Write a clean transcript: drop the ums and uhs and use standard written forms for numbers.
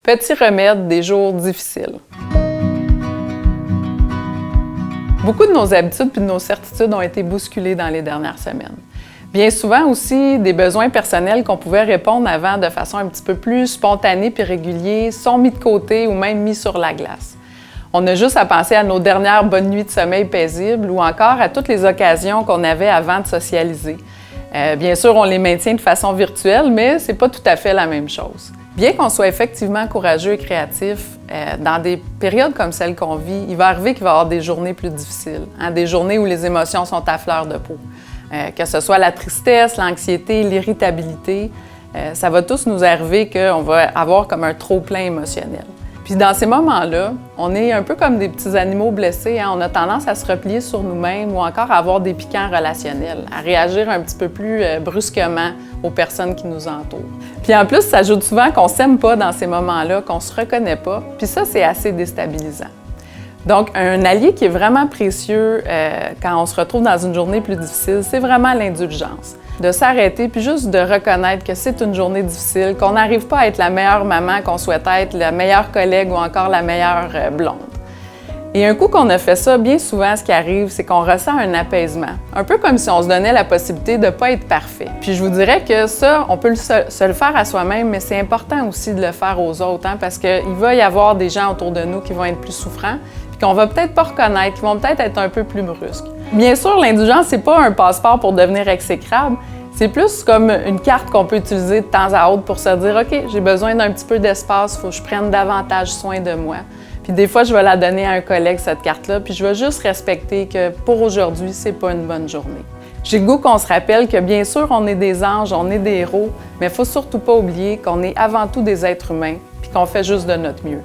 Petit remède des jours difficiles. Beaucoup de nos habitudes et de nos certitudes ont été bousculées dans les dernières semaines. Bien souvent aussi, des besoins personnels qu'on pouvait répondre avant de façon un petit peu plus spontanée puis régulière sont mis de côté ou même mis sur la glace. On a juste à penser à nos dernières bonnes nuits de sommeil paisibles ou encore à toutes les occasions qu'on avait avant de socialiser. Bien sûr, on les maintient de façon virtuelle, mais c'est pas tout à fait la même chose. Bien qu'on soit effectivement courageux et créatif, dans des périodes comme celle qu'on vit, il va arriver qu'il va y avoir des journées plus difficiles, des journées où les émotions sont à fleur de peau. Que ce soit la tristesse, l'anxiété, l'irritabilité, ça va tous nous arriver qu'on va avoir comme un trop-plein émotionnel. Puis dans ces moments-là, on est un peu comme des petits animaux blessés. On a tendance à se replier sur nous-mêmes ou encore à avoir des piquants relationnels, à réagir un petit peu plus brusquement aux personnes qui nous entourent. Puis en plus, ça ajoute souvent qu'on ne s'aime pas dans ces moments-là, qu'on ne se reconnaît pas. Puis ça, c'est assez déstabilisant. Donc, un allié qui est vraiment précieux quand on se retrouve dans une journée plus difficile, c'est vraiment l'indulgence. De s'arrêter puis juste de reconnaître que c'est une journée difficile, qu'on n'arrive pas à être la meilleure maman qu'on souhaite être, la meilleure collègue ou encore la meilleure blonde. Et un coup qu'on a fait ça, bien souvent, ce qui arrive, c'est qu'on ressent un apaisement. Un peu comme si on se donnait la possibilité de ne pas être parfait. Puis je vous dirais que ça, on peut se le faire à soi-même, mais c'est important aussi de le faire aux autres, parce qu'il va y avoir des gens autour de nous qui vont être plus souffrants, puis qu'on va peut-être pas reconnaître, qui vont peut-être être un peu plus brusques. Bien sûr, l'indulgence, c'est pas un passeport pour devenir exécrable, c'est plus comme une carte qu'on peut utiliser de temps à autre pour se dire « OK, j'ai besoin d'un petit peu d'espace, il faut que je prenne davantage soin de moi ». Puis des fois, je vais la donner à un collègue, cette carte-là, puis je vais juste respecter que pour aujourd'hui, c'est pas une bonne journée. J'ai le goût qu'on se rappelle que bien sûr, on est des anges, on est des héros, mais il faut surtout pas oublier qu'on est avant tout des êtres humains, puis qu'on fait juste de notre mieux.